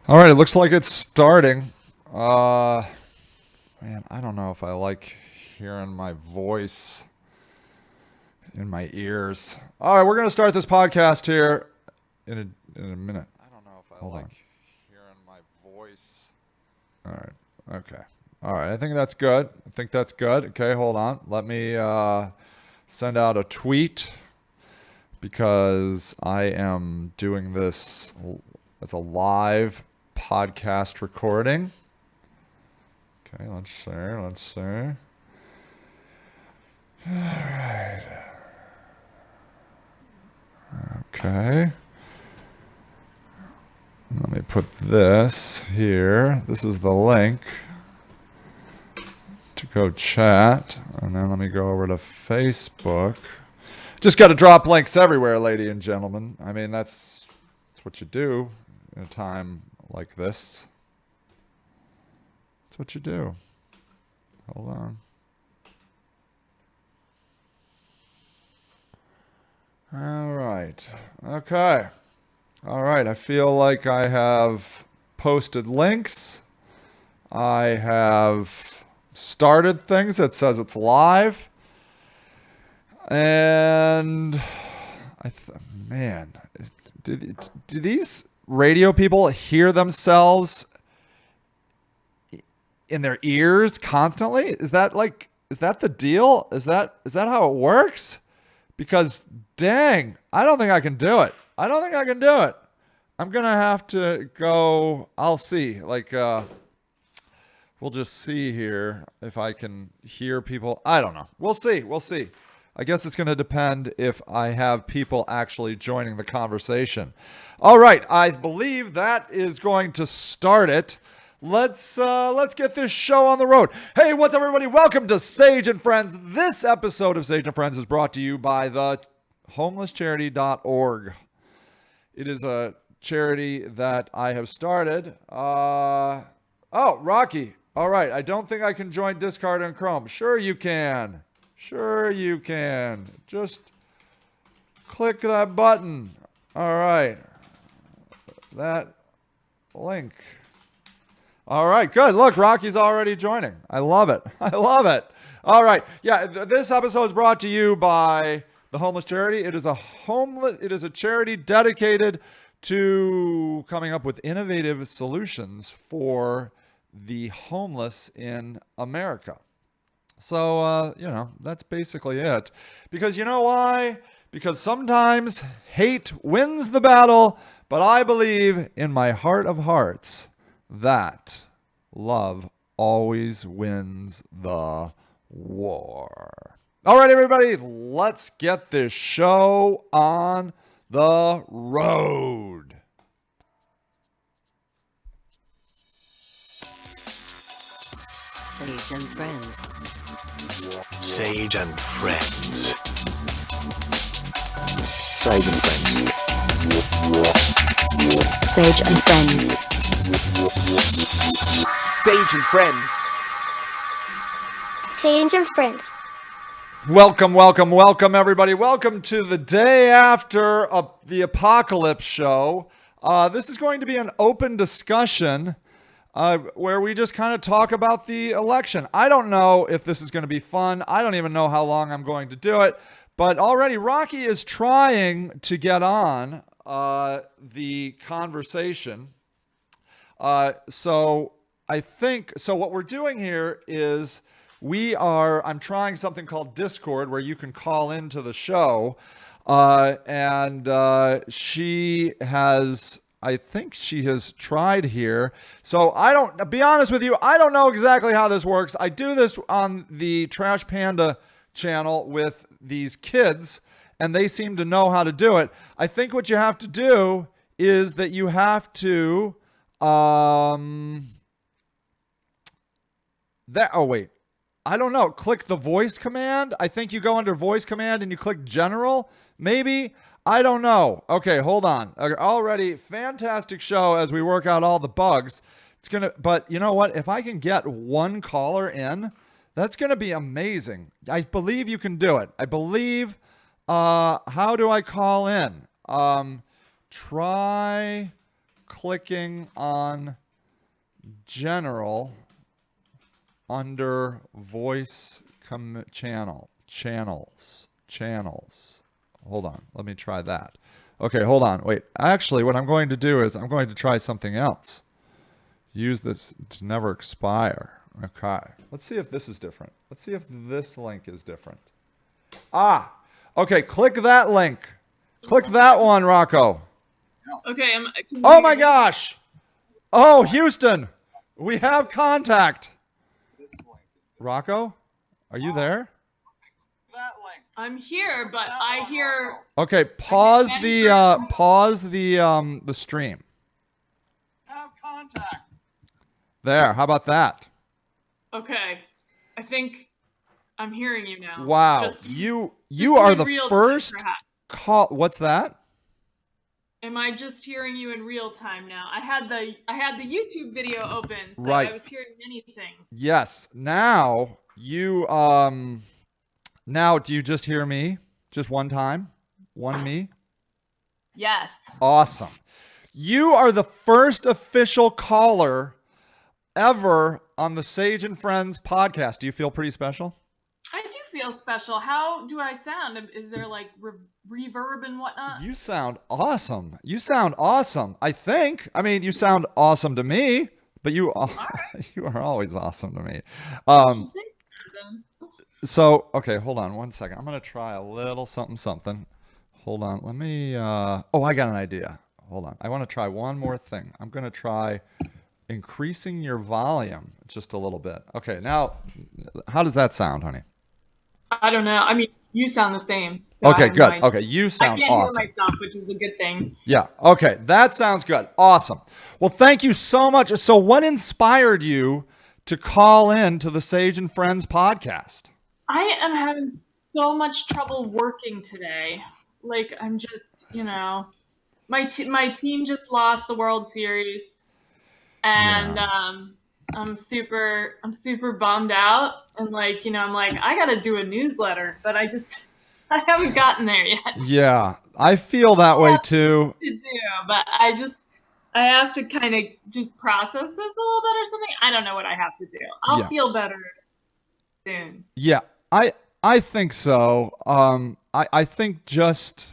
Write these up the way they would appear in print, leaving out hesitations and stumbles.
All right, it looks like it's starting. Man, I don't know if I like hearing my voice in my ears. All right, we're gonna start this podcast here in a minute. I don't know if I Hold like on. Hearing my voice. All right. Okay. All right. I think that's good. Okay, hold on. Let me send out a tweet because I am doing this as a live podcast recording. Okay, let's see. All right. Okay. Let me put this here. This is the link to go chat. And then let me go over to Facebook. Just got to drop links everywhere, ladies and gentlemen. I mean, that's what you do in a time like this. That's what you do. Hold on. All right. Okay. All right. I feel like I have posted links. I have started things that says it's live. And man, do these radio people hear themselves in their ears constantly? Is that the deal? Is that how it works? Because dang, I don't think I can do it. I'm gonna have to go. I'll see. We'll just see here if I can hear people. I don't know. We'll see. I guess it's going to depend if I have people actually joining the conversation. All right, I believe that is going to start it. Let's get this show on the road. Hey, what's up, everybody? Welcome to Sage and Friends. This episode of Sage and Friends is brought to you by the homelesscharity.org. It is a charity that I have started. Oh, Rocky. All right, I don't think I can join Discord and Chrome. Sure you can. Just click that button. All right. That link. All right, good. Look, Rocky's already joining. I love it. All right. Yeah, this episode is brought to you by the Homeless Charity. It is a charity dedicated to coming up with innovative solutions for the homeless in America. So, that's basically it. Because you know why? Because sometimes hate wins the battle, but I believe in my heart of hearts that love always wins the war. All right, everybody, let's get this show on the road. Sage and Friends. Sage and Friends. Sage and Friends. Sage and Friends. Sage and Friends. Sage and Friends. Welcome, everybody. Welcome to the day after the apocalypse show. This is going to be an open discussion where we just kind of talk about the election. I don't know if this is going to be fun. I don't even know how long I'm going to do it. But already Rocky is trying to get on the conversation. So what we're doing here is I'm trying something called Discord where you can call into the show. I think she has tried here. So be honest with you, I don't know exactly how this works. I do this on the Trash Panda channel with these kids, and they seem to know how to do it. I think what you have to do is that you have to, I don't know. Click the voice command. I think you go under voice command and you click general, maybe. I don't know. Okay, hold on. Already fantastic show as we work out all the bugs. But you know what? If I can get one caller in, that's going to be amazing. I believe you can do it. how do I call in? Try clicking on general under voice channels. Hold on. Let me try that. Okay, hold on. Wait. Actually, what I'm going to do is I'm going to try something else. Use this to never expire. Okay. Let's see if this is different. Let's see if this link is different. Ah. Okay, click that link. Click that one, Rocco. Okay. Oh my gosh. Oh, Houston. We have contact. Rocco, are you there? I'm here, but I hear. Okay, pause the stream. Have contact. There. How about that? Okay. I think I'm hearing you now. Wow. Just You in are the real time, first perhaps. call. What's that? Am I just hearing you in real time now? I had the YouTube video open, so Right. I was hearing many things. Yes. Now you now do you just hear me? Just one time? One me? Yes. Awesome. You are the first official caller ever on the Sage and Friends podcast. Do you feel pretty special? I do feel special. How do I sound? Is there like reverb and whatnot? You sound awesome. You sound awesome. I think. I mean, you sound awesome to me, but you you are always awesome to me. So, okay, hold on one second. I'm going to try a little something. Hold on. Let me I got an idea. Hold on. I want to try one more thing. I'm going to try increasing your volume just a little bit. Okay, now how does that sound, honey? I don't know. I mean, you sound the same. So I Okay, have no good. idea. Okay, you I sound can't awesome. hear myself, which is a good thing. Yeah. Okay. That sounds good. Awesome. Well, thank you so much. So, what inspired you to call in to the Sage and Friends podcast? I am having so much trouble working today. Like, I'm just, my team just lost the World Series, and I'm super bummed out. And I'm like, I gotta do a newsletter, but I haven't gotten there yet. Yeah, I feel that way too. To do, but I have to kind of just process this a little bit or something. I don't know what I have to do. I'll feel better soon. Yeah, I think so. I think just,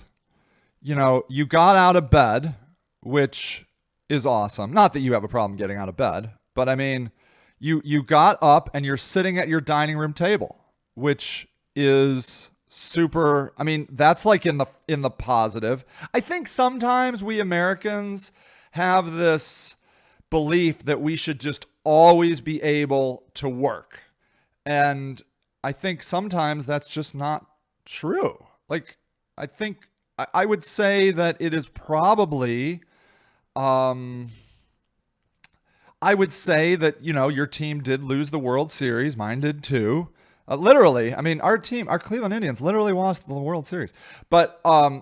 you got out of bed, which is awesome. Not that you have a problem getting out of bed, but I mean, you got up and you're sitting at your dining room table, which is super. I mean, that's like in the positive. I think sometimes we Americans have this belief that we should just always be able to work. And I think sometimes that's just not true. Like, I think I would say that it is probably, I would say that, your team did lose the World Series. Mine did too. Literally, I mean, our Cleveland Indians literally lost the World Series. But I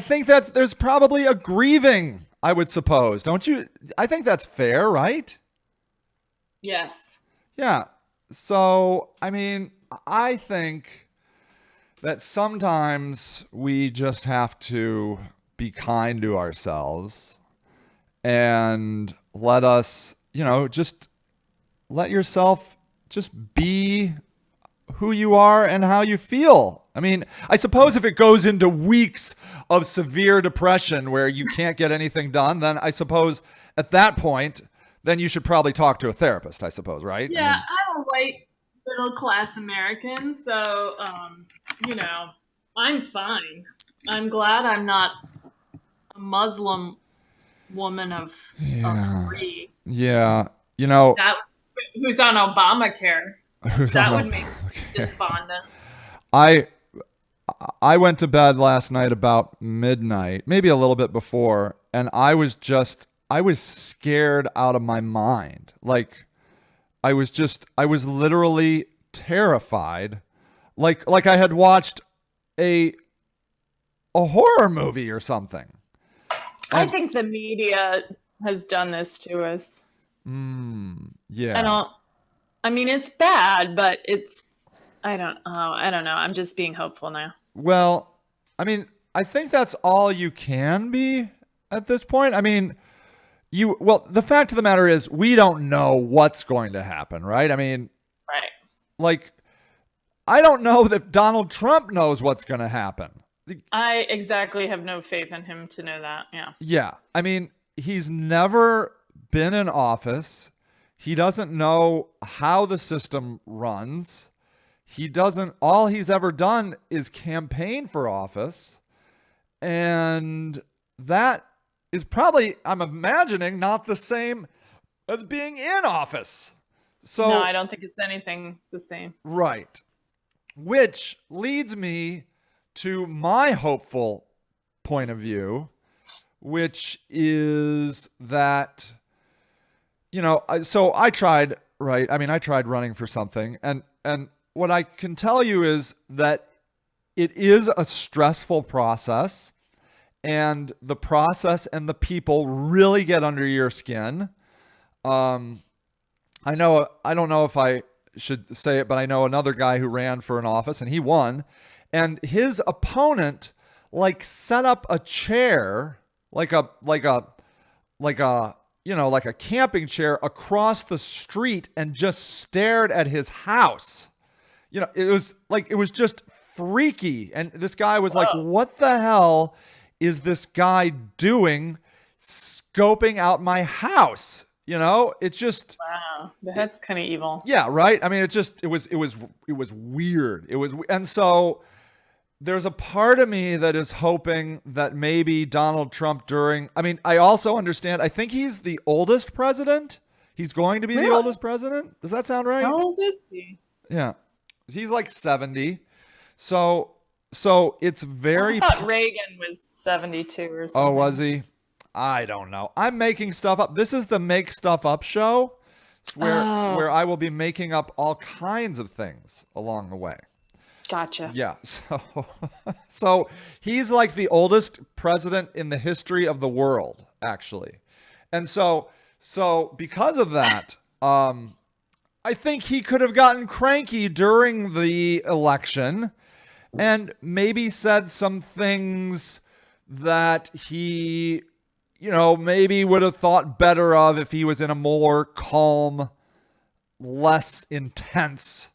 think that there's probably a grieving, I would suppose. Don't you? I think that's fair, right? Yes. Yeah. So, I mean, I think that sometimes we just have to be kind to ourselves and let us, just let yourself just be who you are and how you feel. I mean, I suppose if it goes into weeks of severe depression where you can't get anything done, then I suppose at that point, then you should probably talk to a therapist, I suppose, right? Yeah, I'm a white middle-class American, so, I'm fine. I'm glad I'm not a Muslim woman of three. Yeah. Who's on Obamacare. That would make me despondent. I went to bed last night about midnight, maybe a little bit before, and I was scared out of my mind. Like, I was literally terrified. Like I had watched a horror movie or something. I think the media has done this to us. Yeah. I mean, it's bad, but I don't know. I'm just being hopeful now. Well, I mean, I think that's all you can be at this point. I mean, the fact of the matter is we don't know what's going to happen, right? I mean, Right. like, I don't know that Donald Trump knows what's going to happen. I exactly have no faith in him to know that. Yeah. Yeah. I mean, he's never been in office. He doesn't know how the system runs. All he's ever done is campaign for office. And that is probably, I'm imagining, not the same as being in office. So, No, I don't think it's anything the same. right. Which leads me to my hopeful point of view, which is that, so I tried, right? I mean, I tried running for something, and what I can tell you is that it is a stressful process, and the process and the people really get under your skin. I don't know if I should say it, but I know another guy who ran for an office and he won, and his opponent set up a chair, like a camping chair across the street and just stared at his house. It was just freaky. And this guy was like, what the hell is this guy doing scoping out my house? It's just, Wow. That's kind of evil. yeah, right. I mean, it was weird. And so there's a part of me that is hoping that maybe Donald Trump I also understand, I think he's the oldest president. He's going to be the oldest president. Does that sound right? How old is he? Yeah. He's like 70. So it's very, I thought Reagan was 72 or something. oh, was he? I don't know. I'm making stuff up. This is the Make Stuff Up show where I will be making up all kinds of things along the way. Gotcha. Yeah. So he's like the oldest president in the history of the world, actually. And so because of that, I think he could have gotten cranky during the election and maybe said some things that he, maybe would have thought better of if he was in a more calm, less intense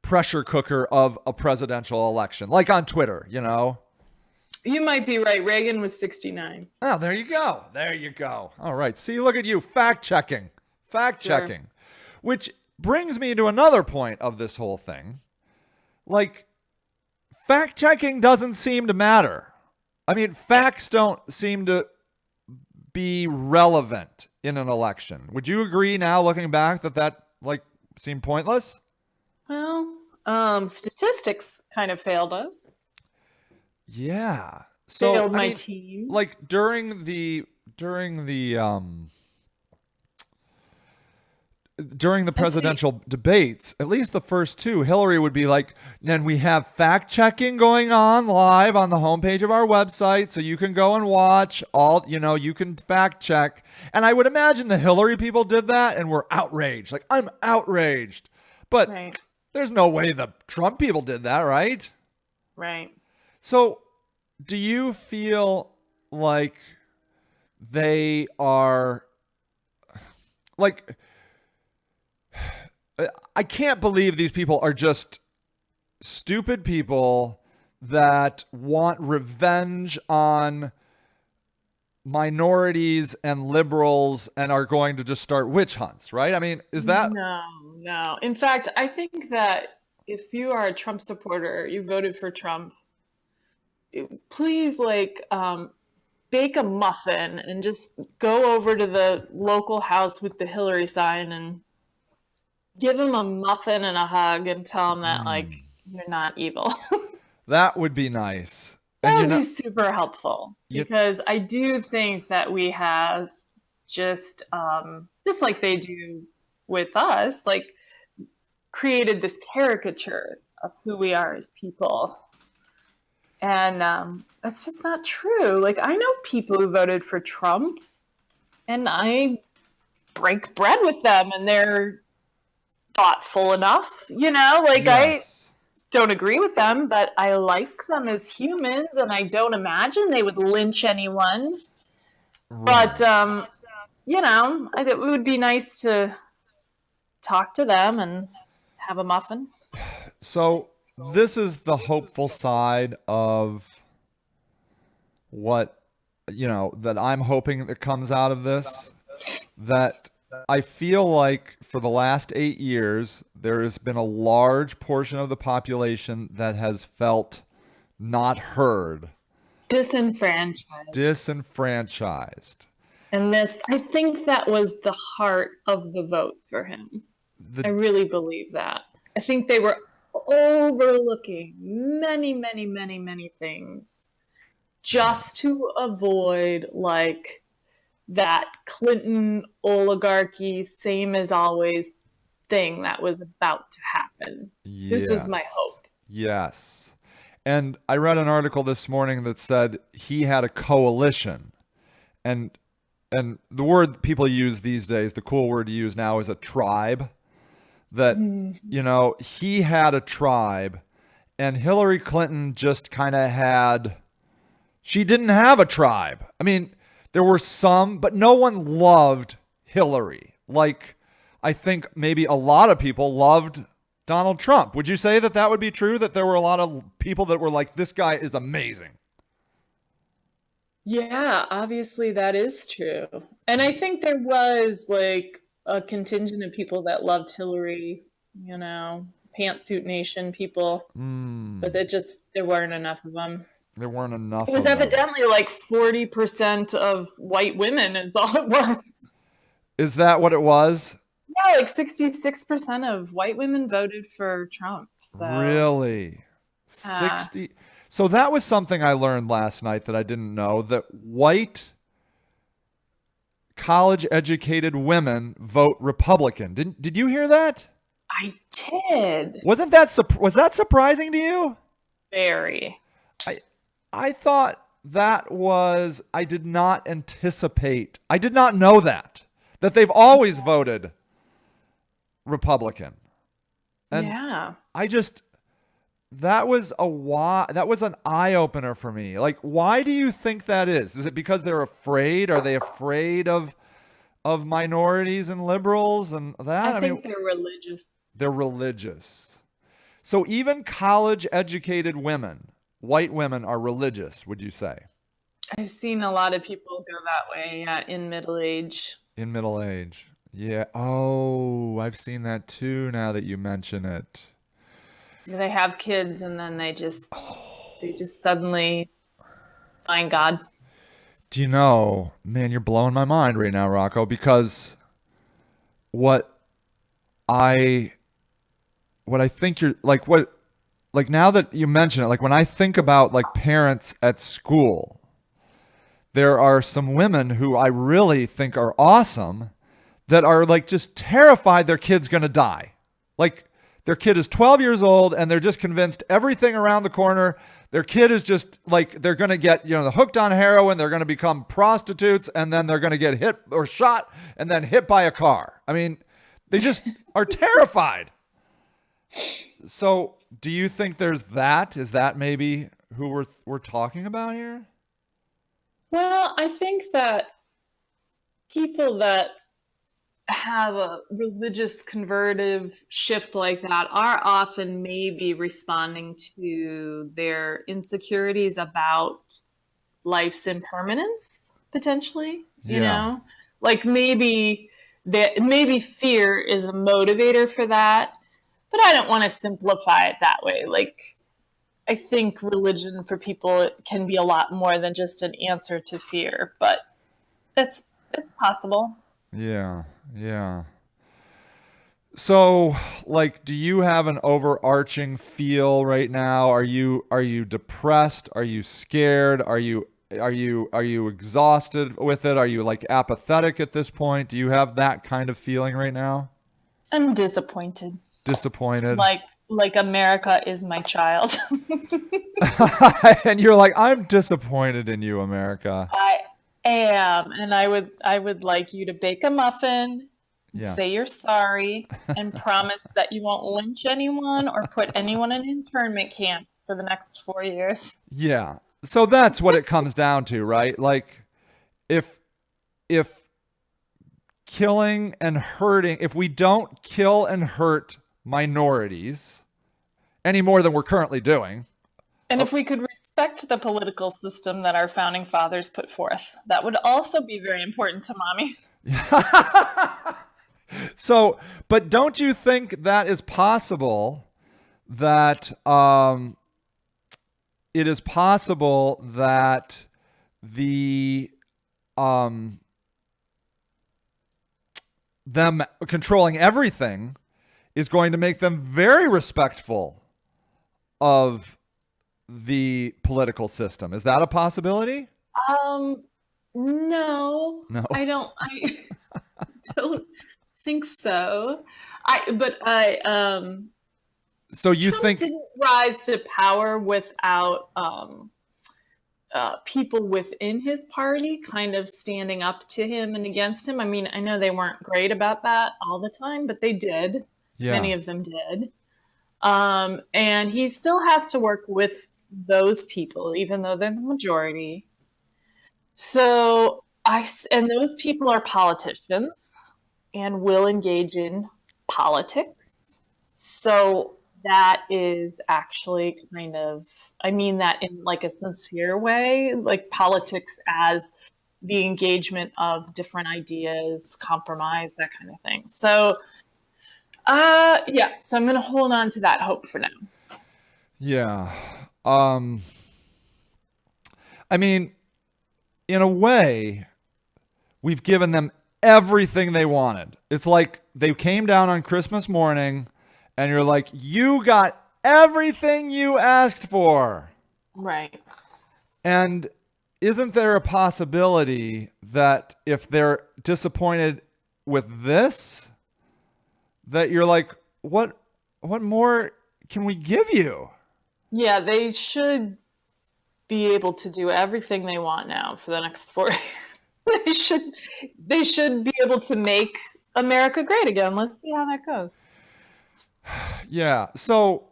pressure cooker of a presidential election, like on Twitter, You might be right. Reagan was 69. Oh, there you go. There you go. All right. See, look at you. Fact checking. Which brings me to another point of this whole thing. Fact checking doesn't seem to matter. I mean, facts don't seem to be relevant in an election. Would you agree now, looking back, that seemed pointless? Well, statistics kind of failed us. Yeah. So Failed my team. During the presidential debates, at least the first two, Hillary would be like, and we have fact checking going on live on the homepage of our website, so you can go and watch you can fact check. And I would imagine the Hillary people did that and were outraged. I'm outraged. But Right. there's no way the Trump people did that, right? Right. So do you feel like they are I can't believe these people are just stupid people that want revenge on minorities and liberals and are going to just start witch hunts, right? I mean, is that... No. In fact, I think that if you are a Trump supporter, you voted for Trump, please bake a muffin and just go over to the local house with the Hillary sign and give him a muffin and a hug and tell him that you're not evil. That would be nice. That would be super helpful because I do think that we have just like they do with us, created this caricature of who we are as people. And it's just not true. I know people who voted for Trump and I break bread with them and they're thoughtful enough, Yes. I don't agree with them, but I like them as humans and I don't imagine they would lynch anyone But it would be nice to talk to them and have a muffin. So this is the hopeful side of what, that I'm hoping that comes out of this. That I feel like for the last 8 years, there has been a large portion of the population that has felt not heard, disenfranchised. And I think that was the heart of the vote for him. I really believe that. I think they were overlooking many, many, many, many things just to avoid like that Clinton oligarchy, same as always thing that was about to happen. This is my hope. Yes. And I read an article this morning that said he had a coalition. And the word people use these days, the cool word to use now is a tribe. That, he had a tribe and Hillary Clinton just kind of she didn't have a tribe. I mean, there were some, but no one loved Hillary. Like, I think maybe a lot of people loved Donald Trump. Would you say that would be true? That there were a lot of people that were like, this guy is amazing? Yeah, obviously that is true. And I think there was like a contingent of people that loved Hillary, pantsuit nation people. But there weren't enough of them. There weren't enough. It was evidently like 40% of white women is all it was. Is that what it was? Yeah, like 66% of white women voted for Trump. So really? 60? So that was something I learned last night that I didn't know, that white college-educated women vote Republican. Did you hear that? I did. Was that surprising to you? Very. I thought I did not know that they've always voted Republican. And yeah. That was an eye-opener for me. Like, why do you think that is? Is it because they're afraid? Are they afraid of minorities and liberals and that? I think they're religious. They're religious. So even college-educated women, white women, are religious, would you say? I've seen a lot of people go that way in middle age. In middle age. Yeah. Oh, I've seen that too now that you mention it. They have kids and then they just suddenly find God. Do you know, man, you're blowing my mind right now, Rocco, because what I think you're like, now that you mention it, like when I think about like parents at school, there are some women who I really think are awesome that are like just terrified their kid's going to die. Like, their kid is 12 years old and they're just convinced everything around the corner, their kid is just like, they're going to get, hooked on heroin. They're going to become prostitutes and then they're going to get hit or shot and then hit by a car. I mean, they just are terrified. So do you think there's that? Is that maybe who we're talking about here? Well, I think that people that have a religious convertive shift like that are often maybe responding to their insecurities about life's impermanence, potentially. You know, like maybe fear is a motivator for that, but I don't want to simplify it that way. Like, I think religion for people can be a lot more than just an answer to fear, but it's possible. Yeah. So, like, do you have an overarching feel right now? Are you depressed? Are you scared? Are you exhausted with it? Are you like apathetic at this point? Do you have that kind of feeling right now? I'm disappointed. Disappointed. Like America is my child. And you're like, I'm disappointed in you, America. I am, and I would like you to bake a muffin, say you're sorry, and promise that you won't lynch anyone or put anyone in internment camp for the next 4 years. Yeah. So that's what it comes down to, right? Like, if if killing and hurting, if we don't kill and hurt minorities any more than we're currently doing. And if we could respect the political system that our founding fathers put forth, that would also be very important to mommy. So, but don't you think that is possible, that it is possible that the them controlling everything is going to make them very respectful of the political system? Is that a possibility? No. I don't think so. So you Trump think didn't rise to power without people within his party kind of standing up to him and against him. I mean, I know they weren't great about that all the time, but they did. Yeah. Many of them did. And he still has to work with those people, even though they're the majority. So and those people are politicians and will engage in politics. So that is actually kind of, I mean that in like a sincere way, like politics as the engagement of different ideas, compromise, that kind of thing. So, so I'm going to hold on to that hope for now. Yeah. I mean, in a way, we've given them everything they wanted. It's like they came down on Christmas morning and you're like, you got everything you asked for. Right. And isn't there a possibility that if they're disappointed with this, that you're like, what more can we give you? Yeah, they should be able to do everything they want now for the next 4 years. They should be able to make America great again. Let's see how that goes. Yeah. So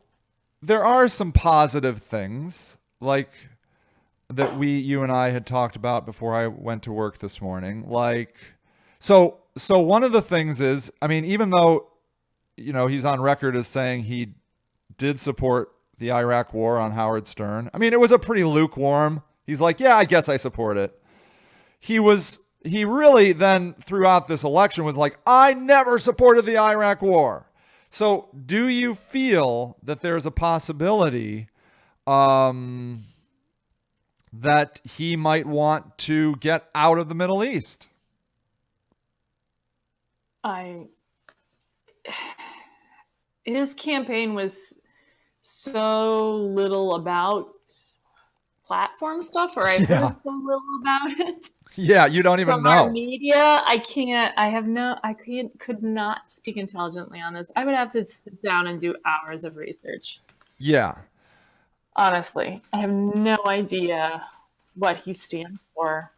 there are some positive things like that you and I had talked about before I went to work this morning. Like, so one of the things is, I mean, even though, he's on record as saying he did support the Iraq war on Howard Stern. I mean, it was a pretty lukewarm. He's like, yeah, I guess I support it. He really then throughout this election was like, I never supported the Iraq war. So do you feel that there's a possibility that he might want to get out of the Middle East? His campaign was so little about platform stuff, or I heard so little about it. Yeah, you don't even From know. Our media, could not speak intelligently on this. I would have to sit down and do hours of research. Yeah. Honestly, I have no idea what he stands for.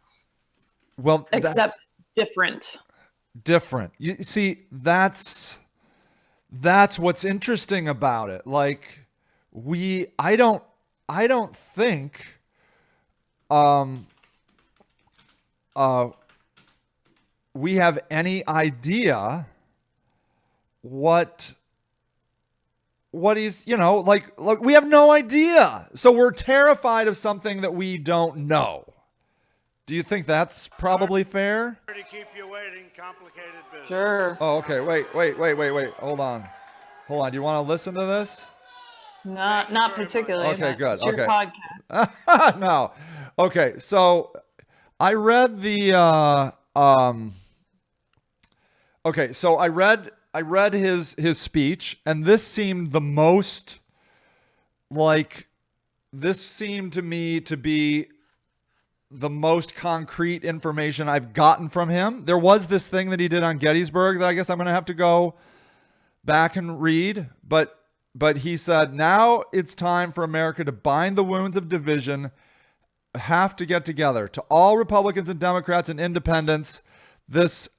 Well, except different. Different. You see, that's what's interesting about it. Like, I don't think we have any idea what he's, like we have no idea. So we're terrified of something that we don't know. Do you think that's probably fair? To keep you waiting, complicated business. Sure. Oh, okay. Wait. Hold on. Do you want to listen to this? Not particularly. Okay, good. It's your Okay. podcast. No. Okay. So I read I read his speech, and this seemed the most this seemed to me to be the most concrete information I've gotten from him. There was this thing that he did on Gettysburg that I guess I'm going to have to go back and read, but he said, now it's time for America to bind the wounds of division, have to get together. To all Republicans and Democrats and independents, this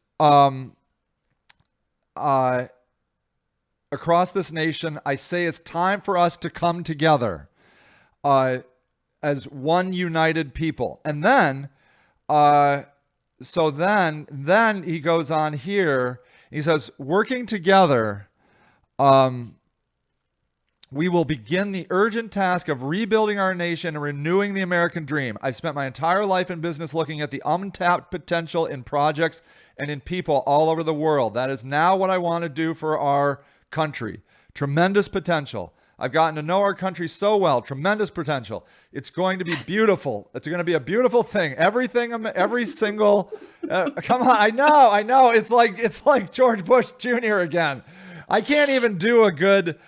across this nation, I say it's time for us to come together as one united people. And then so then he goes on here. He says, working together, we will begin the urgent task of rebuilding our nation and renewing the American dream. I've spent my entire life in business looking at the untapped potential in projects and in people all over the world. That is now what I want to do for our country. Tremendous potential. I've gotten to know our country so well. Tremendous potential. It's going to be beautiful. It's going to be a beautiful thing. Everything, every single, come on. I know. It's like George Bush Jr. again. I can't even do a good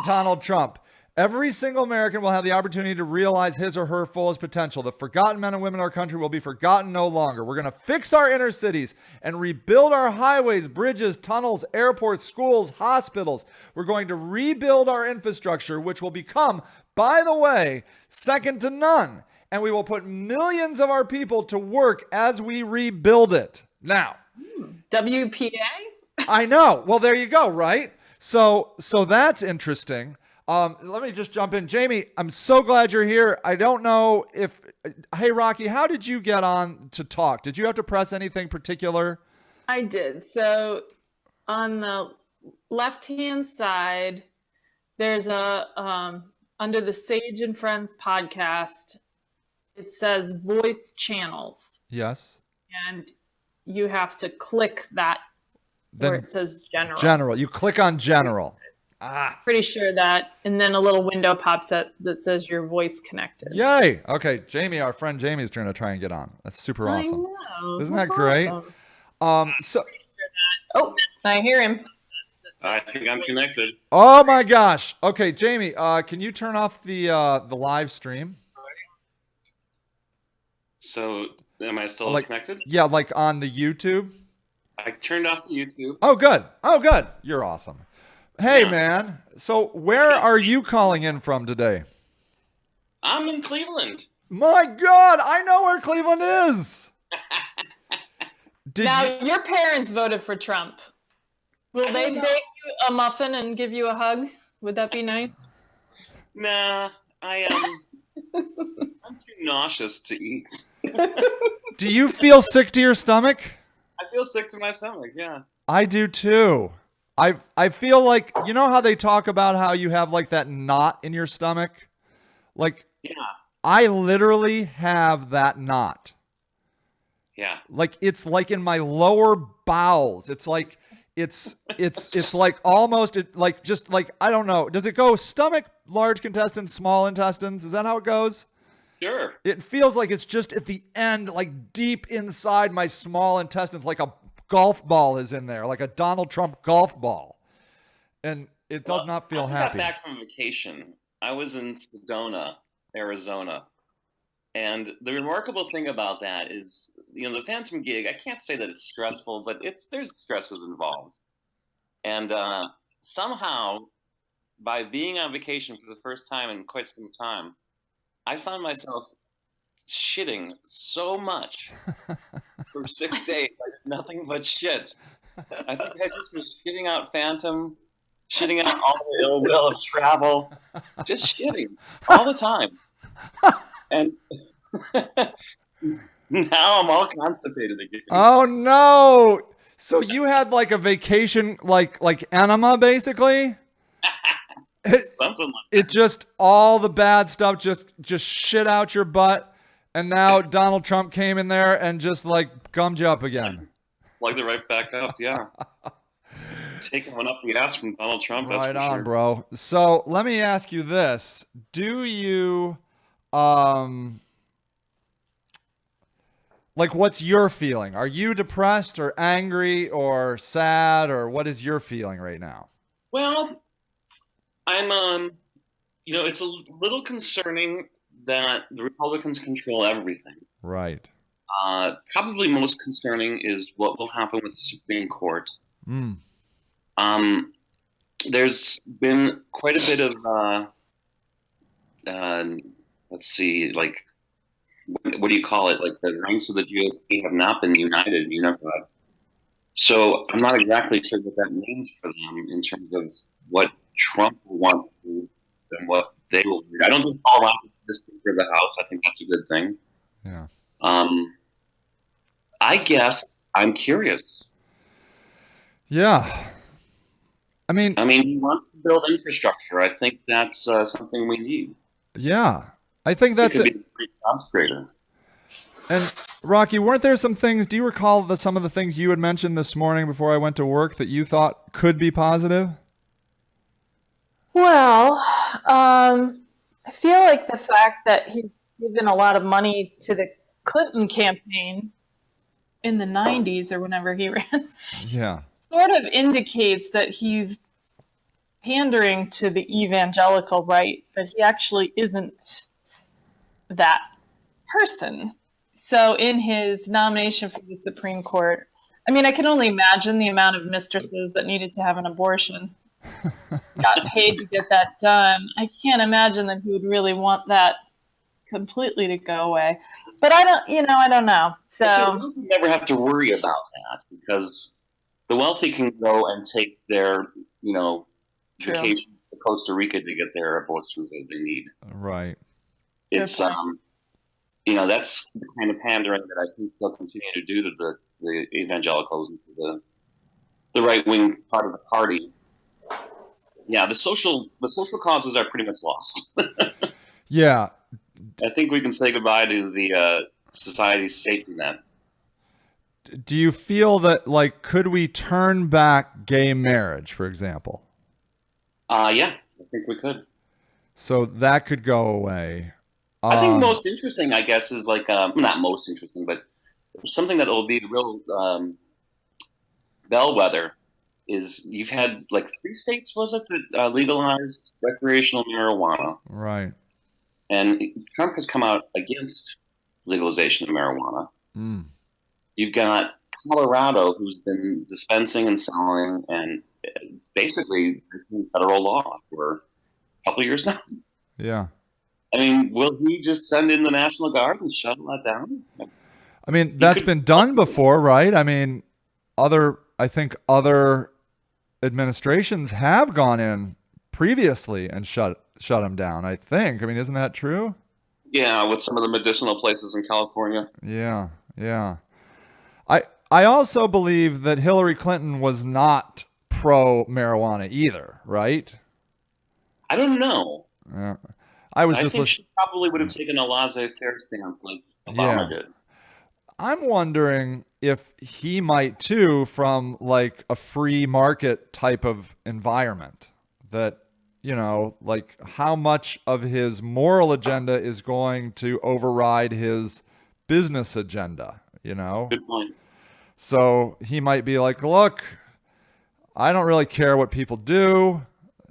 Donald Trump. Every single American will have the opportunity to realize his or her fullest potential. The forgotten men and women in our country will be forgotten no longer. We're going to fix our inner cities and rebuild our highways, bridges, tunnels, airports, schools, hospitals. We're going to rebuild our infrastructure, which will become, by the way, second to none. And we will put millions of our people to work as we rebuild it. Now, WPA? I know. Well, there you go, right? So that's interesting. Let me just jump in. Jamie, I'm so glad you're here. I don't know if, hey, Rocky, how did you get on to talk? Did you have to press anything particular? I did. So on the left-hand side, there's a, under the Sage and Friends podcast, it says voice channels. Yes. And you have to click that where it says general. General. You click on general. Pretty sure that, and then a little window pops up that says your voice connected. Yay. Okay. Jamie, our friend Jamie's trying to try and get on. That's super awesome. I know. Isn't That's that great? awesome. Oh, I hear him. I think I'm connected. oh my gosh. Okay, Jamie, can you turn off the live stream? So, am I still Like- connected? Yeah, like on the YouTube. I turned off the YouTube. Oh, good. Oh, good. You're awesome. Hey, Yeah. man. So where are you calling in from today? I'm in Cleveland. My God, I know where Cleveland is. Did Now, you? your parents voted for Trump. Will they bake you a muffin and give you a hug? Would that be nice? Nah, I am. I'm too nauseous to eat. Do you feel sick to your stomach? I feel sick to my stomach. Yeah. I do too. I feel like, you know how they talk about how you have like that knot in your stomach? Like, Yeah. I literally have that knot. Yeah. Like it's like in my lower bowels. It's like it's like almost like just like, I don't know. Does it go stomach, large intestines, small intestines? Is that how it goes? Sure. It feels like it's just at the end, like deep inside my small intestines, like a golf ball is in there, like a Donald Trump golf ball. And it does not feel I just happy. got back from vacation. I was in Sedona, Arizona. And the remarkable thing about that is, you know, the Phantom gig, I can't say that it's stressful, but there's stresses involved. And somehow, by being on vacation for the first time in quite some time, I found myself shitting so much for 6 days, like nothing but shit. I think I just was shitting out Phantom, shitting out all the ill will of travel, just shitting all the time. And now I'm all constipated again. Oh no. So you had like a vacation, like enema basically? Something like It just, all the bad stuff just shit out your butt. And now Donald Trump came in there and just like gummed you up again. plugged it right back up. Yeah. Taking one up the ass from Donald Trump. That's Right for on, sure. bro. So let me ask you this. Do you, like, what's your feeling? Are you depressed or angry or sad, or what is your feeling right now? Well, I'm, you know, it's a little concerning that the Republicans control everything. Right. Probably most concerning is what will happen with the Supreme Court. Mm. There's been quite a bit of, let's see, like, what do you call it? Like the ranks of the GOP have not been united. You know, so I'm not exactly sure what that means for them in terms of what Trump wants to do and what they will do. I don't think Paul wants to be the Speaker of the House. I think that's a good thing. Yeah. I guess I'm curious. Yeah. I mean, He wants to build infrastructure. I think that's something we need. yeah. I think He that's could it. be a great jobs creator. And Rocky, weren't there some things, do you recall some of the things you had mentioned this morning before I went to work that you thought could be positive? Well, I feel like the fact that he's given a lot of money to the Clinton campaign in the 90s or whenever he ran Yeah. sort of indicates that he's pandering to the evangelical right, but he actually isn't that person. So in his nomination for the Supreme Court, I mean, I can only imagine the amount of mistresses that needed to have an abortion got paid to get that done. I can't imagine that he would really want that completely to go away. But I don't know. So You never have to worry about that because the wealthy can go and take their, True. vacations to Costa Rica to get their abortions as they need. Right. It's Good point. that's the kind of pandering that I think they'll continue to do to the evangelicals and to the right wing part of the party. Yeah, the social causes are pretty much lost. Yeah. I think we can say goodbye to the society's safety net. Do you feel that, like, could we turn back gay marriage, for example? Yeah, I think we could. So that could go away. I think most interesting, I guess, is like not most interesting, but something that will be a real bellwether is you've had like 3 states, was it, that legalized recreational marijuana, Right. and Trump has come out against legalization of marijuana. Mm. You've got Colorado, who's been dispensing and selling and basically breaking federal law for a couple of years now. Yeah. I mean, will he just send in the National Guard and shut that down? I mean, that's been done before, right? I mean, I think other administrations have gone in previously and shut them down, I think. I mean, isn't that true? Yeah, with some of the medicinal places in California. Yeah. Yeah. I also believe that Hillary Clinton was not pro marijuana either, right? I don't know. Yeah. I was I just think listening. she probably would have taken a laissez-faire stance like Obama Yeah. did. I'm wondering if he might too, from like a free market type of environment, that, like how much of his moral agenda is going to override his business agenda, Good point. So he might be like, look, I don't really care what people do.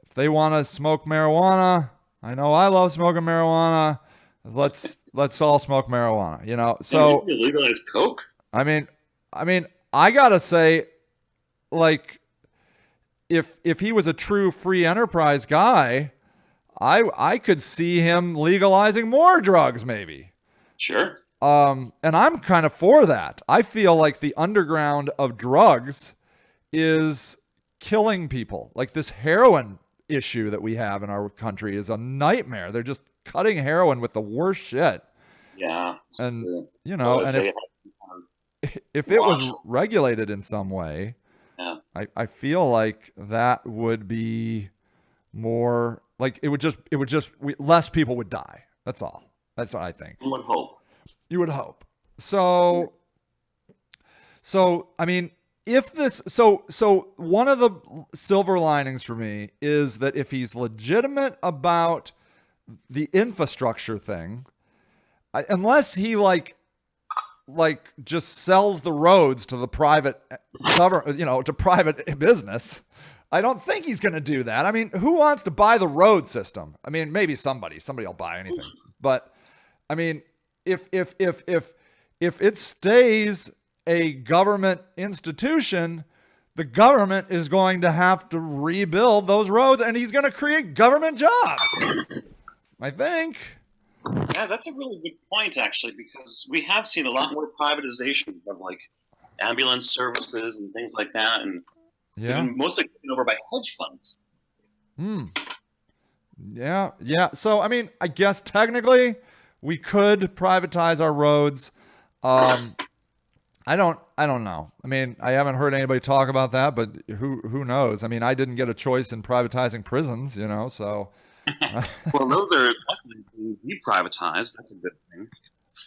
If they want to smoke marijuana, I know I love smoking marijuana. Let's all smoke marijuana, So And maybe legalize coke. I mean, I gotta say, like, if he was a true free enterprise guy, I could see him legalizing more drugs, maybe. Sure. And I'm kind of for that. I feel like the underground of drugs is killing people. Like this heroin issue that we have in our country is a nightmare. They're just cutting heroin with the worst shit. Yeah. And, Well, and they if, have if it was Watch. regulated in some way, Yeah. I feel like that would be more like less people would die. That's all. That's what I think. One would hope. You would hope. So I mean, so one of the silver linings for me is that if he's legitimate about the infrastructure thing, unless he like just sells the roads to the private to private business, I don't think he's going to do that. I mean, who wants to buy the road system? I mean, maybe somebody will buy anything, but I mean, if it stays a government institution, the government is going to have to rebuild those roads, and he's going to create government jobs, I think. Yeah, that's a really good point, actually, because we have seen a lot more privatization of like ambulance services and things like that, and they've been mostly taken over by hedge funds. Yeah. So I mean, I guess technically we could privatize our roads. I don't know. I mean, I haven't heard anybody talk about that, but who knows? I mean, I didn't get a choice in privatizing prisons, so Well, those are definitely being deprivatized. That's a good thing.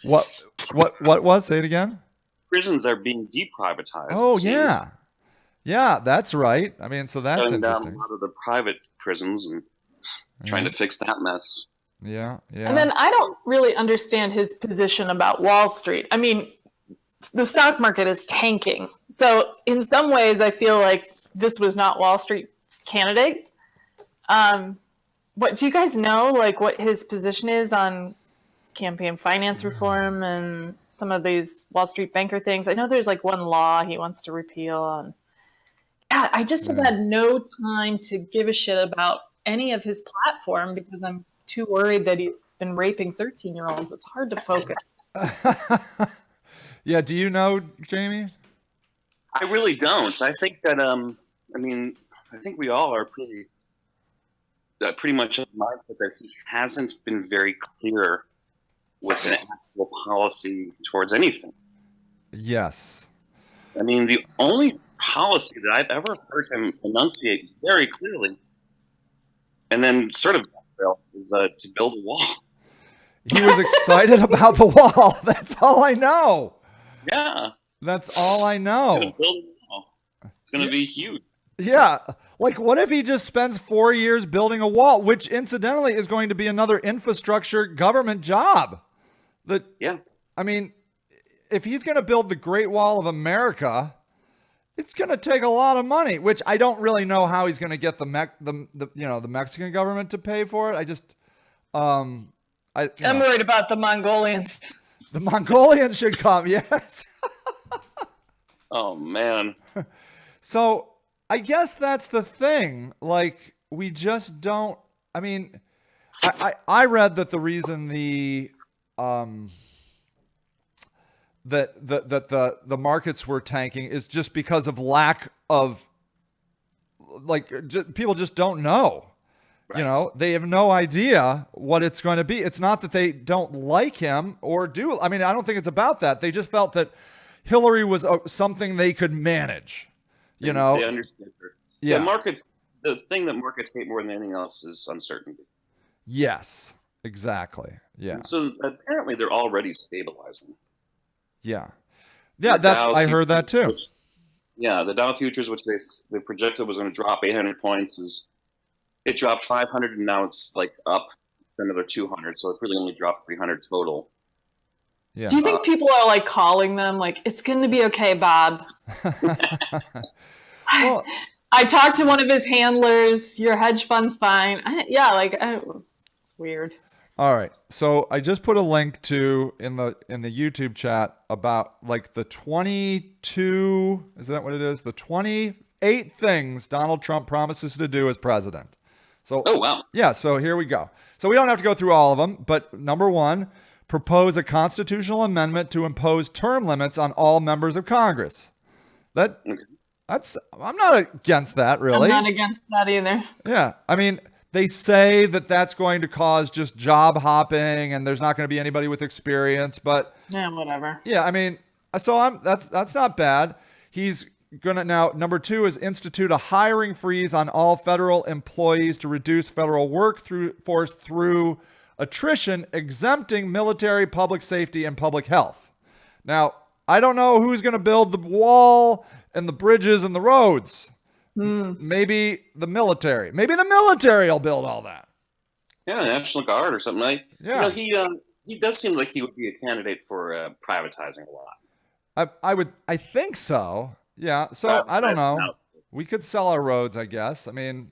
what was? Say it again. Prisons are being deprivatized. Oh it seems. yeah. Yeah, that's right. I mean, so that's Shutting down interesting. a lot of the private prisons and trying to fix that mess. Yeah, yeah. And then I don't really understand his position about Wall Street. I mean, the stock market is tanking. So in some ways, I feel like this was not Wall Street's candidate. What do you guys know? Like what his position is on campaign finance reform and some of these Wall Street banker things? I know there's like one law he wants to repeal. And I just have had no time to give a shit about any of his platform because I'm too worried that he's been raping 13-year-olds. It's hard to focus. Yeah, do you know, Jamie? I really don't. I think that I think we all are pretty much of the mindset that he hasn't been very clear with an actual policy towards anything. Yes. I mean, the only policy that I've ever heard him enunciate very clearly, and then sort of is to build a wall. He was excited about the wall. That's all I know. Yeah, That's all I know. gonna build a wall. It's gonna be huge. Yeah. Like, what if he just spends 4 years building a wall, which incidentally is going to be another infrastructure government job? Yeah. I mean, if he's going to build the Great Wall of America, it's going to take a lot of money, which I don't really know how he's going to get the Mexican government to pay for it. I just, I'm worried about the Mongolians. the Mongolians should come. Yes. Oh man. So I guess that's the thing. Like, we just don't. I mean, I read that the reason the the markets were tanking is just because of lack of people just don't know. Right. They have no idea what it's going to be. It's not that they don't like him or do. I mean, I don't think it's about that. They just felt that Hillary was something they could manage. They understand her. Yeah. The thing that markets hate more than anything else is uncertainty. Yes, exactly. Yeah. And so apparently they're already stabilizing. Yeah. The Dow I heard that too. The Dow futures, which they projected was going to drop 800 points, it dropped 500 and now it's like up another 200. So it's really only dropped 300 total. Yeah. Do you think people are like calling them like, it's going to be okay, Bob? Well, I talked to one of his handlers. Your hedge fund's fine. Weird. all right. So I just put a link to in the YouTube chat about like the 22, is that what it is? The 28 things Donald Trump promises to do as president. So Oh, wow. Yeah, so here we go. So we don't have to go through all of them, but number 1, propose a constitutional amendment to impose term limits on all members of Congress. I'm not against that, really. I'm not against that either. Yeah. I mean, they say that that's going to cause just job hopping and there's not going to be anybody with experience, but Yeah, whatever. yeah, I mean, so that's not bad. He's going to now, number 2 is institute a hiring freeze on all federal employees to reduce federal workforce through attrition, exempting military, public safety, and public health. Now, I don't know who's going to build the wall and the bridges and the roads. Maybe the military. Maybe the military will build all that. Yeah, National Guard or something. Yeah. He does seem like he would be a candidate for privatizing a lot. I think so. Yeah. So I don't know. No. We could sell our roads, I guess. I mean,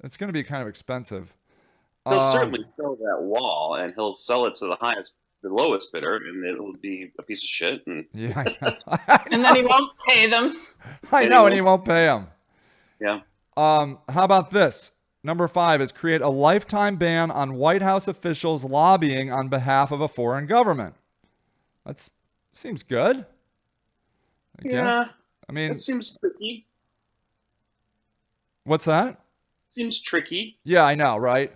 it's going to be kind of expensive. He'll certainly sell that wall, and he'll sell it to the lowest bidder, and it'll be a piece of shit. And Yeah. I And then he won't pay them. know, and he won't pay them. yeah, How about this? Number 5 is create a lifetime ban on White House officials lobbying on behalf of a foreign government. That seems good. I guess. I mean, it seems tricky. what's that? Seems tricky. Yeah, I know, right?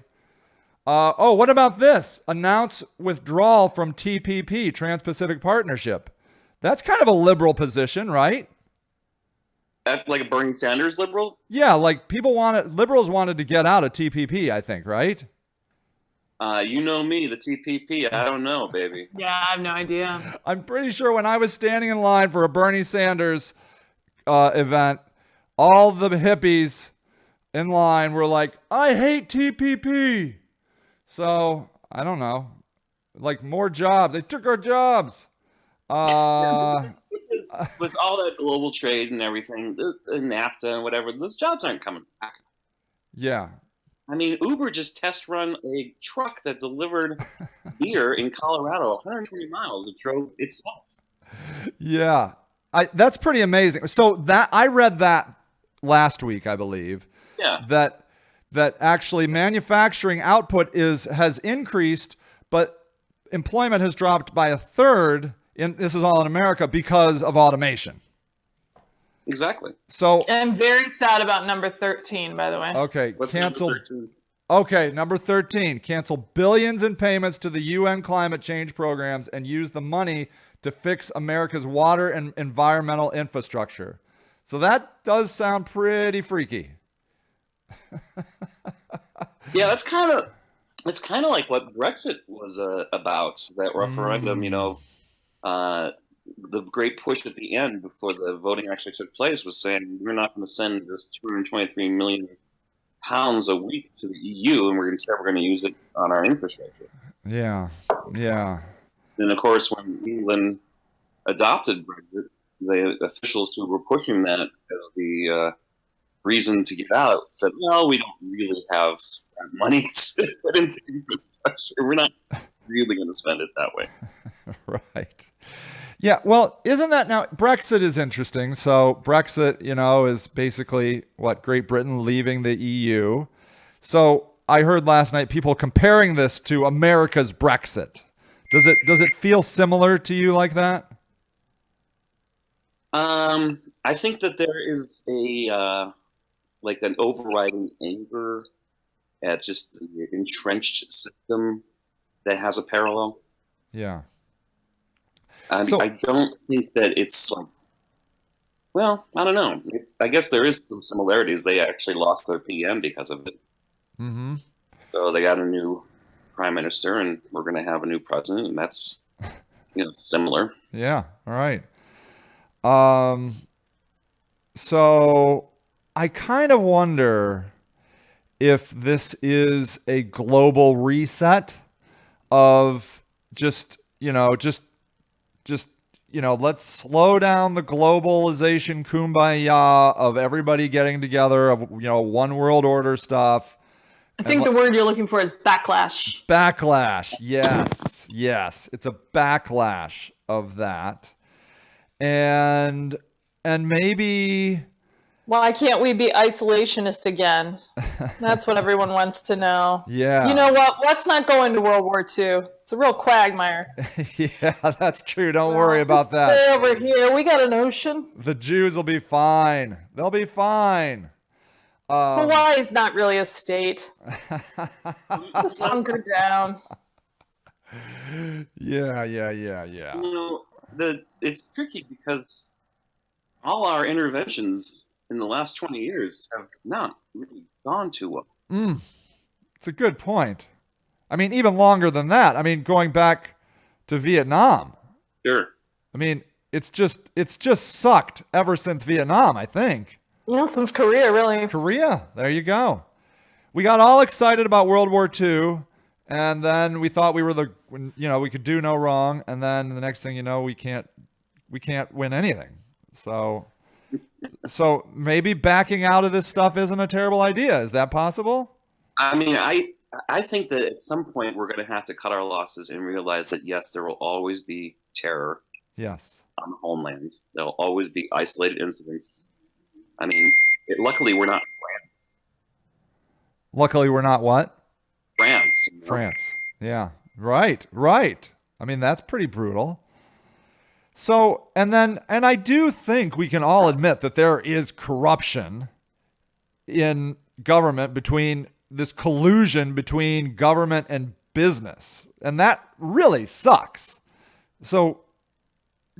What about this? Announce withdrawal from TPP, Trans-Pacific Partnership. That's kind of a liberal position, right? Like a Bernie Sanders liberal? Yeah, like liberals wanted to get out of TPP, I think, right? You know me, the TPP. I don't know, baby. Yeah, I have no idea. I'm pretty sure when I was standing in line for a Bernie Sanders event, all the hippies in line were like, I hate TPP. So, I don't know. Like, more jobs. They took our jobs. With all that global trade and everything, and NAFTA and whatever, those jobs aren't coming back. Yeah. I mean, Uber just test run a truck that delivered beer in Colorado 120 miles. It drove itself. Yeah. That's pretty amazing. So that I read that last week, I believe. Yeah. That actually manufacturing output has increased, but employment has dropped by a third. This is all in America because of automation. Exactly. So And I'm very sad about number 13, by the way. okay, What's cancel. number 13? Okay, number 13, cancel billions in payments to the UN climate change programs and use the money to fix America's water and environmental infrastructure. So that does sound pretty freaky. Yeah, it's kind of like what Brexit was about. That referendum, the great push at the end before the voting actually took place was saying we're not going to send this 223 million pounds a week to the EU, and we're going to use it on our infrastructure. Yeah. And of course, when England adopted Brexit, the officials who were pushing that as the reason to get out said, "No, we don't really have that money to put into infrastructure. We're not really going to spend it that way." Right. Yeah, well, isn't that now Brexit is interesting. So Brexit, is basically what Great Britain leaving the EU. So I heard last night people comparing this to America's Brexit. Does it feel similar to you like that? I think that there is a like an overriding anger at just the entrenched system that has a parallel. Yeah. I mean, So- I don't think that it's like, well, I don't know. I guess there is some similarities. They actually lost their PM because of it. Mm-hmm. So they got a new prime minister, and we're going to have a new president, and that's similar. Yeah. All right. So I kind of wonder if this is a global reset of just let's slow down the globalization kumbaya of everybody getting together of, one world order stuff. I think the word you're looking for is backlash. Backlash. Yes. It's a backlash of that. And maybe, Why can't we be isolationist again? That's what everyone wants to know. yeah. You know what? Let's not go into World War II. It's a real quagmire. Yeah, that's true. Don't worry about Stay that. over here. We got an ocean. The Jews will be fine. They'll be fine. Hawaii's not really a state. Just hunker down. Yeah. It's tricky because all our interventions in the last 20 years have not really gone too well. It's a good point. I mean, even longer than that. I mean, going back to Vietnam. Sure. I mean, it's just sucked ever since Vietnam, I think. Since Korea, really. Korea, there you go. We got all excited about World War II, and then we thought we were we could do no wrong, and then the next thing you know, we can't win anything. So maybe backing out of this stuff isn't a terrible idea. Is that possible? I mean, I think that at some point we're going to have to cut our losses and realize that, yes, there will always be terror Yes. on the homeland. There will always be isolated incidents. I mean, luckily we're not France. Luckily, we're not what? France. France. Yeah. Right. I mean, that's pretty brutal. So, and I do think we can all admit that there is corruption in government, between this collusion between government and business. And that really sucks. So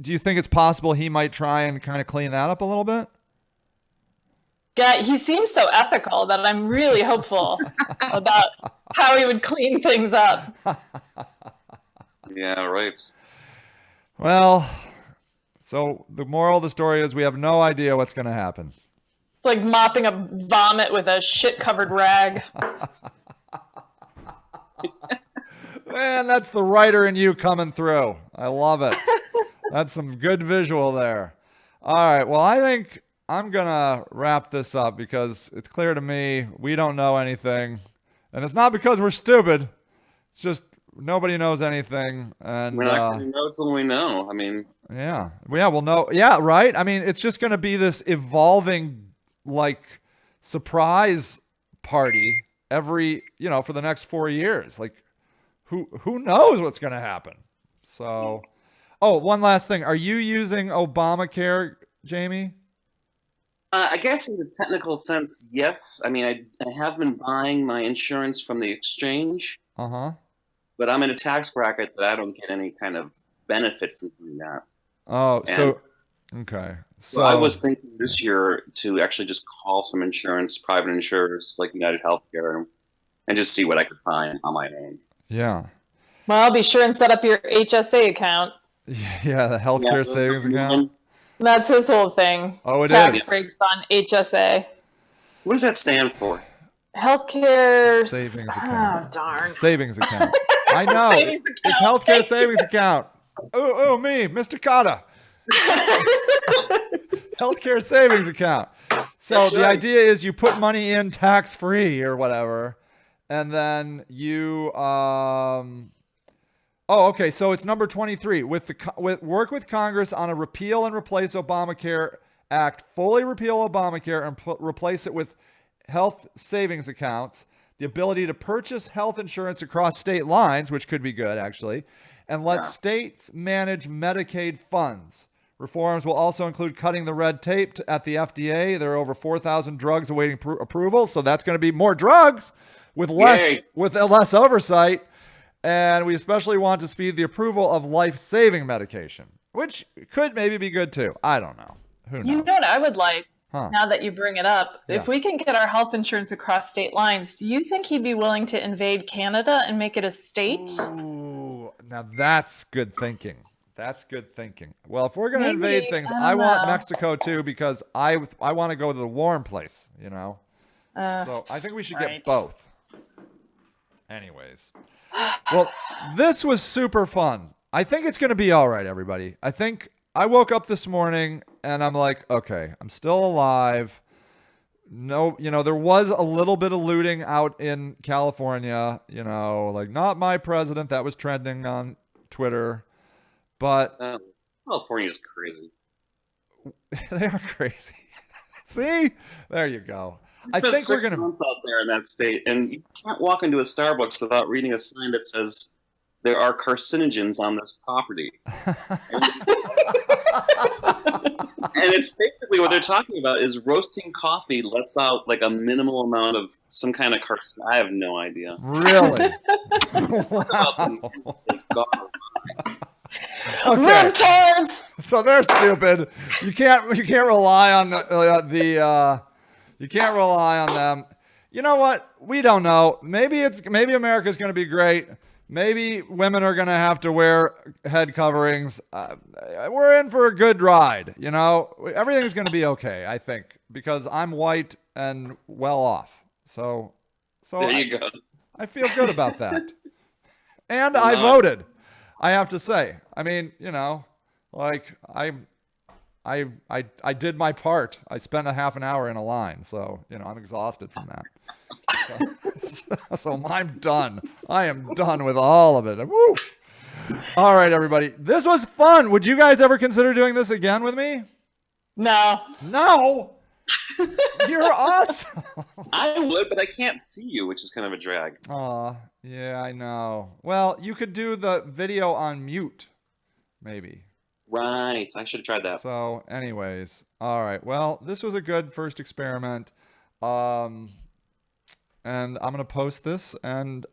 do you think it's possible he might try and kind of clean that up a little bit? Yeah, he seems so ethical that I'm really hopeful about how he would clean things up. Yeah, right. Well, so the moral of the story is we have no idea what's going to happen. It's like mopping up vomit with a shit-covered rag. Man, that's the writer in you coming through. I love it. That's some good visual there. All right. Well, I think I'm going to wrap this up because it's clear to me we don't know anything. And it's not because we're stupid. It's just nobody knows anything. And We're not going to know till we know. I mean, yeah, we'll know. Yeah, right. I mean, it's just going to be this evolving, like, surprise party every, for the next 4 years. Like, who knows what's going to happen? So, one last thing. Are you using Obamacare, Jamie? I guess in the technical sense, yes. I mean, I have been buying my insurance from the exchange, Uh-huh. but I'm in a tax bracket that I don't get any kind of benefit from doing that. Oh, And okay. So I was thinking this year to actually just call some insurance, private insurers like United Healthcare, and just see what I could find on my own. Yeah. Well, be sure and set up your HSA account. Yeah, the healthcare savings account. That's his whole thing. Oh, it Tax is. breaks on HSA. What does that stand for? Healthcare Savings account. Oh, darn. Savings account. I know. Savings It's account. healthcare savings account. Oh, me, Mr. Kata. Healthcare savings account. So That's the right. idea is you put money in tax-free or whatever, and then you okay. So it's number 23. With work with Congress on a repeal and replace Obamacare Act, fully repeal Obamacare and replace it with health savings accounts, the ability to purchase health insurance across state lines, which could be good actually, and let states manage Medicaid funds. Reforms will also include cutting the red tape at the FDA. There are over 4,000 drugs awaiting approval, so that's going to be more drugs with less oversight. And we especially want to speed the approval of life-saving medication, which could maybe be good too. I don't know. Who knows? You know what I would like, Huh. now that you bring it up? Yeah. If we can get our health insurance across state lines, do you think he'd be willing to invade Canada and make it a state? Ooh, now that's good thinking. That's good thinking. Well, if we're going to Maybe, invade things, I don't I want know. Mexico too because I want to go to the warm place, So I think we should get right. both. Anyways. Well, this was super fun. I think it's going to be all right, everybody. I think I woke up this morning and I'm like, okay, I'm still alive. No, there was a little bit of looting out in California, like not my president. That was trending on Twitter. But California's crazy. they are crazy. See? There you go. I Spent think we're 6 going to... months out there in that state, and you can't walk into a Starbucks without reading a sign that says there are carcinogens on this property. And it's basically what they're talking about is roasting coffee lets out like a minimal amount of some kind of carcinogen. I have no idea. Really? Okay. Retards! So they're stupid. You can't rely on you can't rely on them. You know what? We don't know. Maybe America's going to be great. Maybe women are going to have to wear head coverings. We're in for a good ride. Everything's going to be okay. I think because I'm white and well off. So There you go. I feel good about that. And I voted. I have to say. I mean, like I did my part. I spent a half an hour in a line, so I'm exhausted from that. So I'm done. I am done with all of it. Woo! All right, everybody. This was fun. Would you guys ever consider doing this again with me? No. No. You're awesome. I would, but I can't see you, which is kind of a drag. Aw, yeah, I know. Well, you could do the video on mute, maybe. Right. I should have tried that. So, anyways, all right. Well, this was a good first experiment. And I'm gonna post this, and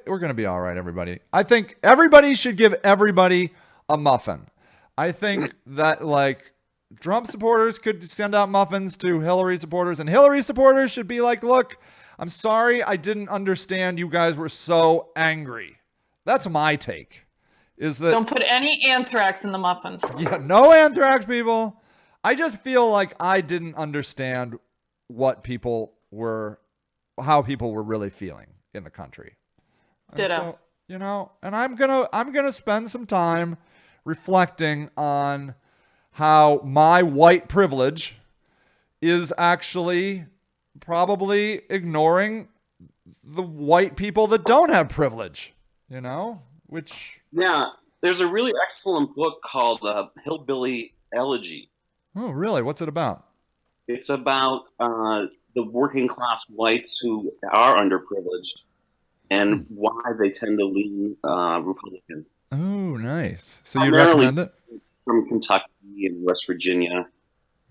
we're gonna be all right, everybody. I think everybody should give everybody a muffin. I think that like Trump supporters could send out muffins to Hillary supporters, and Hillary supporters should be like, look, I'm sorry I didn't understand you guys were so angry. That's my take. Is that Don't put any anthrax in the muffins. yeah, no anthrax, people. I just feel like I didn't understand how people were really feeling in the country. And Ditto. so, you know, and I'm gonna spend some time reflecting on how my white privilege is actually probably ignoring the white people that don't have privilege, you know, which, Yeah, there's a really excellent book called Hillbilly Elegy. oh, really? What's it about? It's about the working class whites who are underprivileged and why they tend to lean Republican. Oh, nice. So you'd Primarily recommend it? from Kentucky and West Virginia.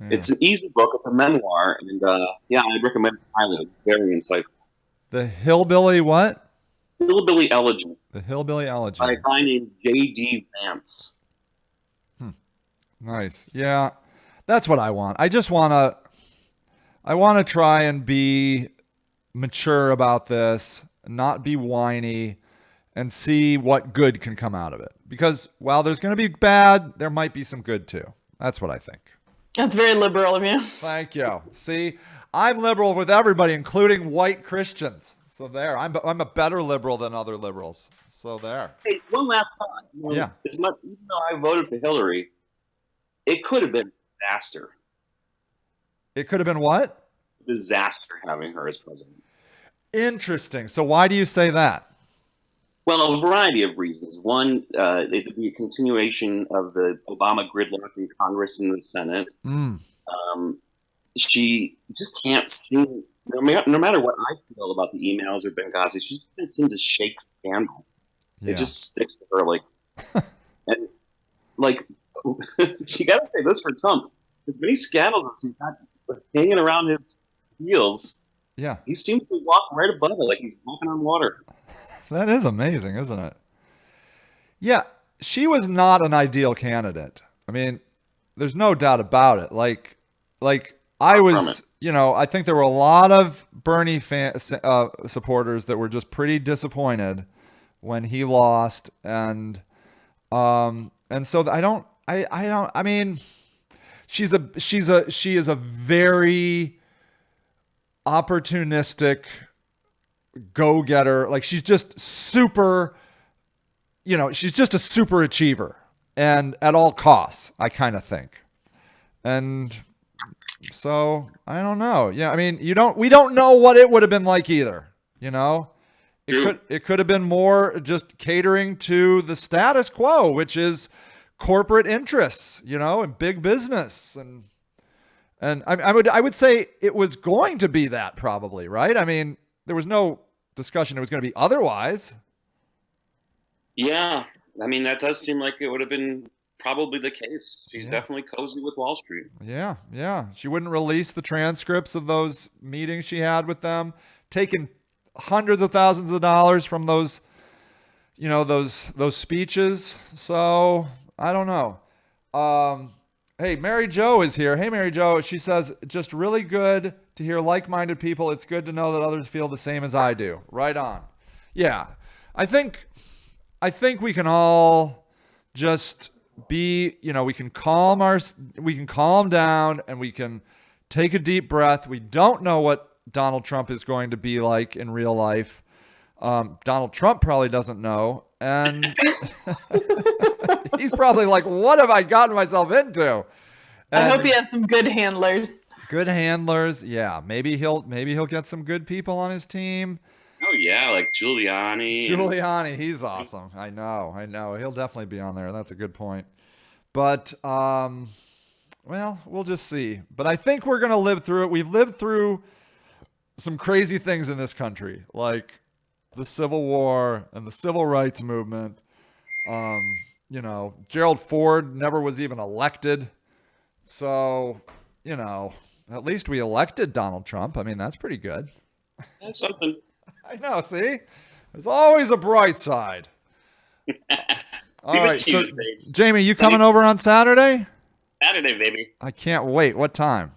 Yeah. It's an easy book. It's a memoir, and yeah, I recommend it highly. It's very insightful. The Hillbilly what? Hillbilly Elegy The Hillbilly Elegy. by a guy named J.D. Vance. Nice. Yeah. That's what I want. I want to try and be mature about this, not be whiny, and see what good can come out of it. Because while there's going to be bad, there might be some good too. That's what I think. That's very liberal of you. Thank you. See, I'm liberal with everybody, including white Christians. So there, I'm a better liberal than other liberals. So there. Hey, one last thought. You know, Yeah. As much, even though I voted for Hillary, it could have been a disaster. It could have been what? Disaster having her as president. Interesting. So why do you say that? Well, a variety of reasons. One, it would be a continuation of the Obama gridlock in Congress and the Senate. Mm. She just can't seem, no matter what I feel about the emails or Benghazi, she just can't seem to shake scandal. Yeah. It just sticks to her like, and like, you got to say this for Trump. As many scandals as he's got hanging around his heels, Yeah. he seems to walk right above it like he's walking on water. That is amazing, isn't it? Yeah, she was not an ideal candidate. I mean, there's no doubt about it. Like I was, you know, I think there were a lot of Bernie supporters that were just pretty disappointed when he lost, and so I mean, she is a very opportunistic go-getter. Like she's just super, you know, she's just a super achiever, and at all costs, I kind of think. And so I don't know. Yeah, I mean, we don't know what it would have been like either, you know. It could have been more just catering to the status quo, which is corporate interests, you know, and big business, and I would say it was going to be that probably, right? I mean, there was no discussion it was going to be otherwise. Yeah, I mean, that does seem like it would have been probably the case. She's definitely cozy with Wall Street. Yeah, yeah. She wouldn't release the transcripts of those meetings she had with them, taking hundreds of thousands of dollars from those, you know, those speeches. So I don't know. Hey, Mary Jo is here. Hey, Mary Jo. She says, just really good to hear like-minded people. It's good to know that others feel the same as I do. Right on. Yeah. I think we can all just be, you know, we can calm down and we can take a deep breath. We don't know what Donald Trump is going to be like in real life. Donald Trump probably doesn't know. And he's probably like, what have I gotten myself into? And I hope he has some good handlers. Good handlers. Yeah. Maybe he'll get some good people on his team. Oh yeah, like Giuliani. Giuliani, he's awesome. I know. He'll definitely be on there. That's a good point. But, well, we'll just see. But I think we're going to live through it. We've lived through some crazy things in this country, like the Civil War and the Civil Rights Movement. You know, Gerald Ford never was even elected. So, you know, at least we elected Donald Trump. I mean, that's pretty good. That's something. I know, see? There's always a bright side. All Leave it right, to so you, Sage. Jamie, you coming over on Saturday? Saturday, baby. I can't wait. What time?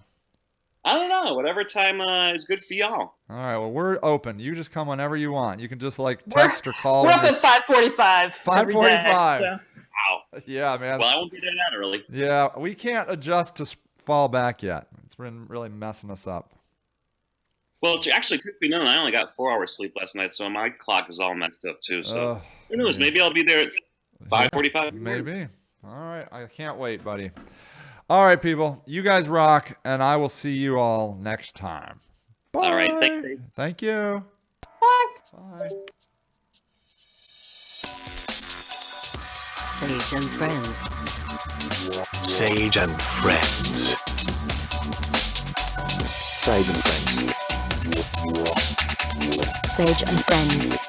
I don't know. Whatever time is good for y'all. All right, well, we're open. You just come whenever you want. You can just like text or call. We're when up you're- at 5:45. 5:45. Wow. Yeah, man. Well, I won't be there that early. Yeah, we can't adjust to fall back yet. It's been really messing us up. Well, actually, truth be known, I only got 4 hours sleep last night, so my clock is all messed up too. So who knows? Maybe I'll be there at 5:45. Maybe. All right, I can't wait, buddy. All right, people, you guys rock, and I will see you all next time. Bye. All right, thanks, Dave. Thank you. Bye. Bye. Sage and Friends. Sage and Friends. Sage and Friends. Sage and Friends.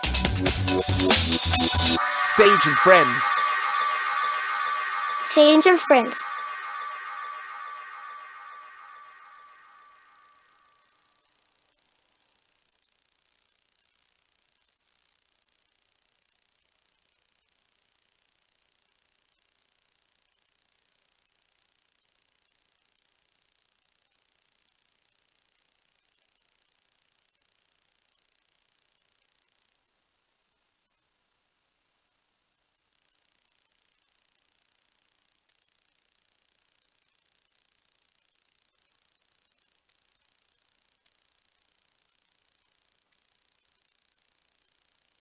Sage and Friends. Sage and Friends.